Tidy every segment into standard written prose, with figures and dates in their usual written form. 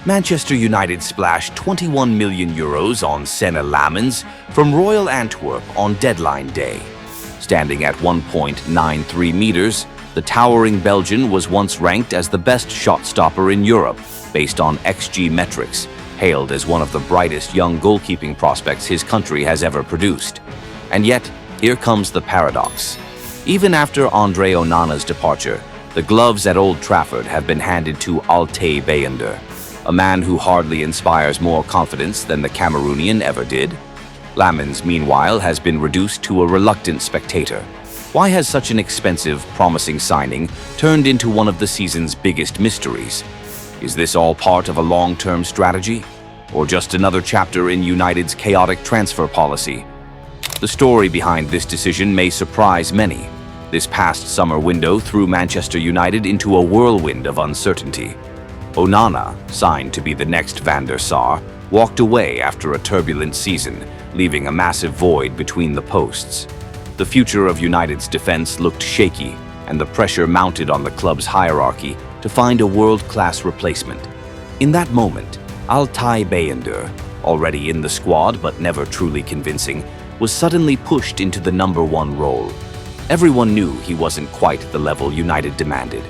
Manchester United splashed €21 million on Senne Lammens from Royal Antwerp on deadline day. Standing at 1.93 meters, the towering Belgian was once ranked as the best shot stopper in Europe based on XG metrics, hailed as one of the brightest young goalkeeping prospects his country has ever produced. And yet, here comes the paradox. Even after Andre Onana's departure, the gloves at Old Trafford have been handed to Altay Bayındır, a man who hardly inspires more confidence than the Cameroonian ever did. Lammens, meanwhile, has been reduced to a reluctant spectator. Why has such an expensive, promising signing turned into one of the season's biggest mysteries? Is this all part of a long-term strategy, or just another chapter in United's chaotic transfer policy? The story behind this decision may surprise many. This past summer window threw Manchester United into a whirlwind of uncertainty. Onana, signed to be the next Van der Sar, walked away after a turbulent season, leaving a massive void between the posts. The future of United's defense looked shaky, and the pressure mounted on the club's hierarchy to find a world-class replacement. In that moment, Altay Bayındır, already in the squad but never truly convincing, was suddenly pushed into the #1 role. Everyone knew he wasn't quite the level United demanded.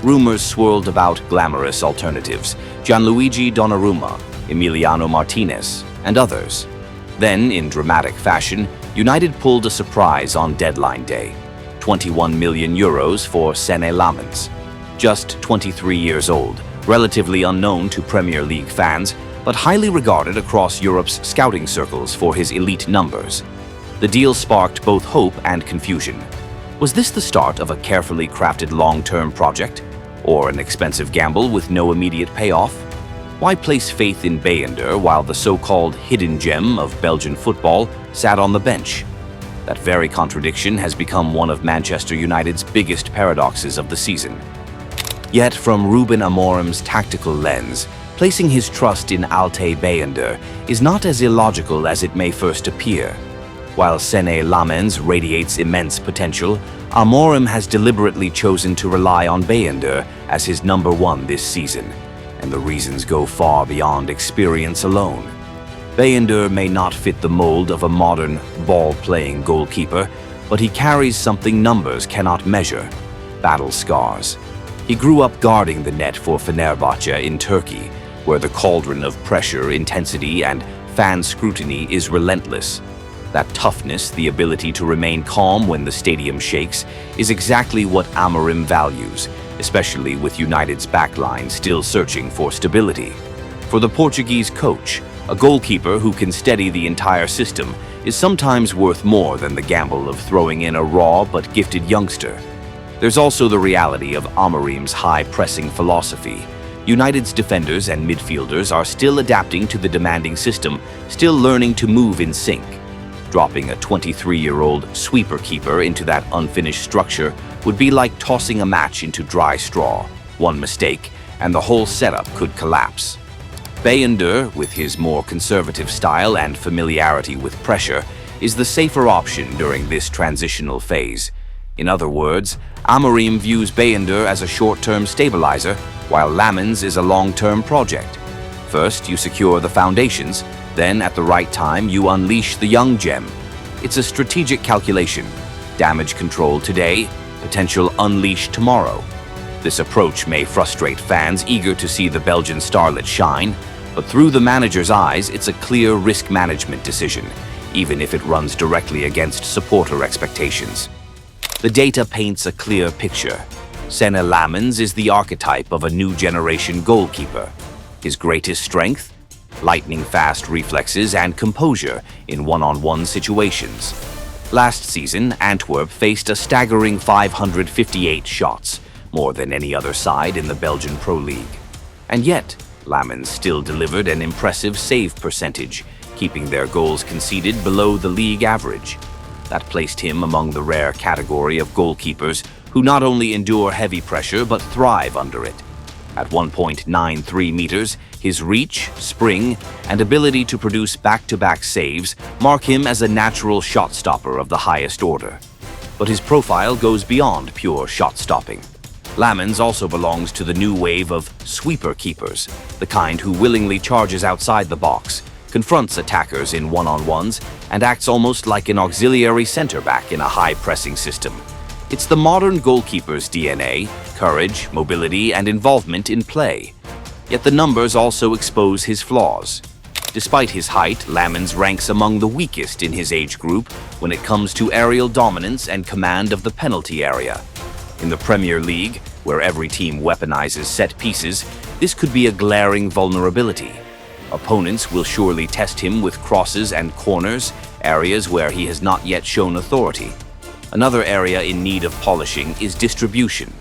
Rumors swirled about glamorous alternatives: Gianluigi Donnarumma, Emiliano Martinez, and others. Then, in dramatic fashion, United pulled a surprise on deadline day: €21 million for Senne Lammens. Just 23 years old, relatively unknown to Premier League fans, but highly regarded across Europe's scouting circles for his elite numbers. The deal sparked both hope and confusion. Was this the start of a carefully crafted long-term project, or an expensive gamble with no immediate payoff? Why place faith in Bayındır while the so-called hidden gem of Belgian football sat on the bench? That very contradiction has become one of Manchester United's biggest paradoxes of the season. Yet, from Rúben Amorim's tactical lens, placing his trust in Altay Bayındır is not as illogical as it may first appear. While Senne Lammens radiates immense potential, Amorim has deliberately chosen to rely on Bayındır as his #1 this season, and the reasons go far beyond experience alone. Bayındır may not fit the mold of a modern, ball-playing goalkeeper, but he carries something numbers cannot measure: battle scars. He grew up guarding the net for Fenerbahçe in Turkey, where the cauldron of pressure, intensity, and fan scrutiny is relentless. That toughness, the ability to remain calm when the stadium shakes, is exactly what Amorim values, especially with United's backline still searching for stability. For the Portuguese coach, a goalkeeper who can steady the entire system is sometimes worth more than the gamble of throwing in a raw but gifted youngster. There's also the reality of Amorim's high-pressing philosophy. United's defenders and midfielders are still adapting to the demanding system, still learning to move in sync. Dropping a 23-year-old sweeper keeper into that unfinished structure would be like tossing a match into dry straw. One mistake, and the whole setup could collapse. Bayındır, with his more conservative style and familiarity with pressure, is the safer option during this transitional phase. In other words, Amorim views Bayındır as a short-term stabilizer, while Lammens is a long-term project. First, you secure the foundations, then at the right time you unleash the young gem. It's a strategic calculation: damage control today, potential unleash tomorrow. This approach may frustrate fans eager to see the Belgian starlet shine, but through the manager's eyes, it's a clear risk management decision, even if it runs directly against supporter expectations. The data paints a clear picture. Senne Lammens is the archetype of a new generation goalkeeper. His greatest strength? Lightning-fast reflexes and composure in one-on-one situations. Last season, Antwerp faced a staggering 558 shots, more than any other side in the Belgian Pro League. And yet, Lammens still delivered an impressive save percentage, keeping their goals conceded below the league average. That placed him among the rare category of goalkeepers who not only endure heavy pressure but thrive under it. At 1.93 meters, his reach, spring, and ability to produce back-to-back saves mark him as a natural shot stopper of the highest order. But his profile goes beyond pure shot stopping. Lammens also belongs to the new wave of sweeper keepers, the kind who willingly charges outside the box, confronts attackers in one-on-ones, and acts almost like an auxiliary center-back in a high-pressing system. It's the modern goalkeeper's DNA, courage, mobility, and involvement in play. Yet the numbers also expose his flaws. Despite his height, Lammens ranks among the weakest in his age group when it comes to aerial dominance and command of the penalty area. In the Premier League, where every team weaponizes set pieces, this could be a glaring vulnerability. Opponents will surely test him with crosses and corners, areas where he has not yet shown authority. Another area in need of polishing is distribution.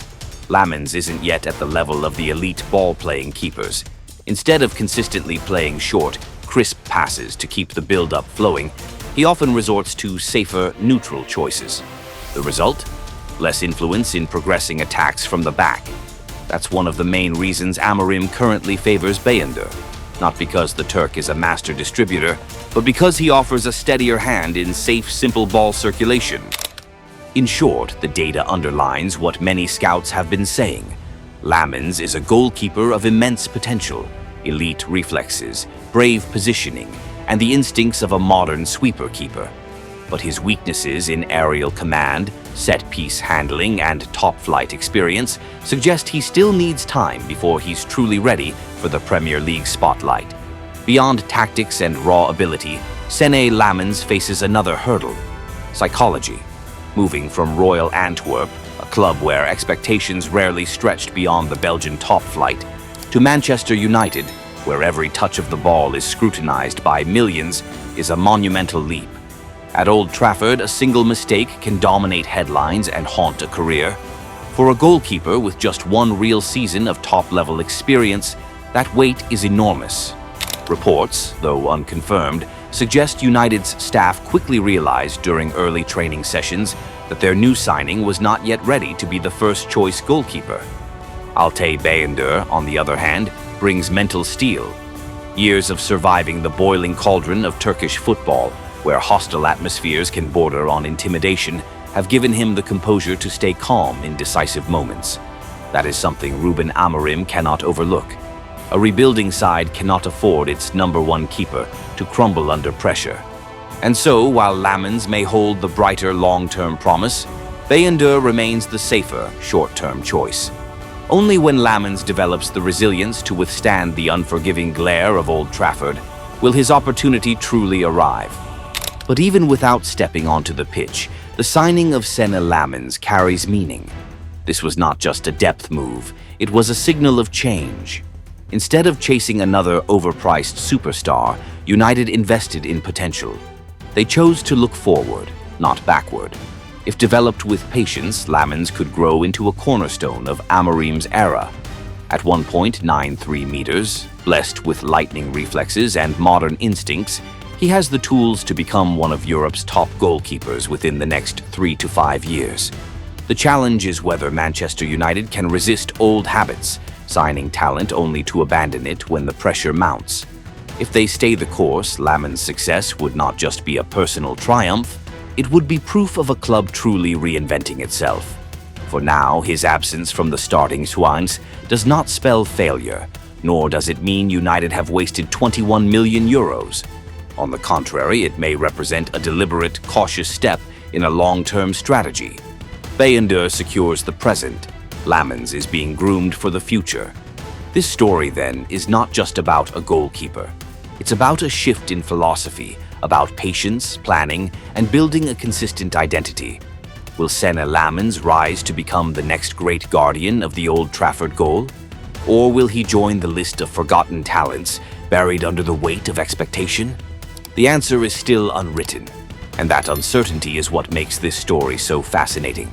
Lammens isn't yet at the level of the elite ball-playing keepers. Instead of consistently playing short, crisp passes to keep the build-up flowing, he often resorts to safer, neutral choices. The result? Less influence in progressing attacks from the back. That's one of the main reasons Amorim currently favors Bayındır. Not because the Turk is a master distributor, but because he offers a steadier hand in safe, simple ball circulation. In short, the data underlines what many scouts have been saying. Lammens is a goalkeeper of immense potential, elite reflexes, brave positioning, and the instincts of a modern sweeper keeper. But his weaknesses in aerial command, set-piece handling, and top-flight experience suggest he still needs time before he's truly ready for the Premier League spotlight. Beyond tactics and raw ability, Senne Lammens faces another hurdle: psychology. Moving from Royal Antwerp, a club where expectations rarely stretched beyond the Belgian top flight, to Manchester United, where every touch of the ball is scrutinized by millions, is a monumental leap. At Old Trafford, a single mistake can dominate headlines and haunt a career. For a goalkeeper with just one real season of top-level experience, that weight is enormous. Reports, though unconfirmed, suggest United's staff quickly realized during early training sessions that their new signing was not yet ready to be the first-choice goalkeeper. Altay Bayındır, on the other hand, brings mental steel. Years of surviving the boiling cauldron of Turkish football, where hostile atmospheres can border on intimidation, have given him the composure to stay calm in decisive moments. That is something Rúben Amorim cannot overlook. A rebuilding side cannot afford its number one keeper to crumble under pressure. And so, while Lammens may hold the brighter long-term promise, Bayındır remains the safer short-term choice. Only when Lammens develops the resilience to withstand the unforgiving glare of Old Trafford will his opportunity truly arrive. But even without stepping onto the pitch, the signing of Senne Lammens carries meaning. This was not just a depth move, it was a signal of change. Instead of chasing another overpriced superstar, United invested in potential. They chose to look forward, not backward. If developed with patience, Lammens could grow into a cornerstone of Amorim's era. At 1.93 meters, blessed with lightning reflexes and modern instincts, he has the tools to become one of Europe's top goalkeepers within the next 3 to 5 years. The challenge is whether Manchester United can resist old habits, signing talent only to abandon it when the pressure mounts. If they stay the course, Lammens' success would not just be a personal triumph, it would be proof of a club truly reinventing itself. For now, his absence from the starting swines does not spell failure, nor does it mean United have wasted 21 million euros. On the contrary, it may represent a deliberate, cautious step in a long-term strategy. Bayındır secures the present. Lammens is being groomed for the future. This story, then, is not just about a goalkeeper. It's about a shift in philosophy, about patience, planning, and building a consistent identity. Will Senne Lammens rise to become the next great guardian of the Old Trafford goal? Or will he join the list of forgotten talents buried under the weight of expectation? The answer is still unwritten, and that uncertainty is what makes this story so fascinating.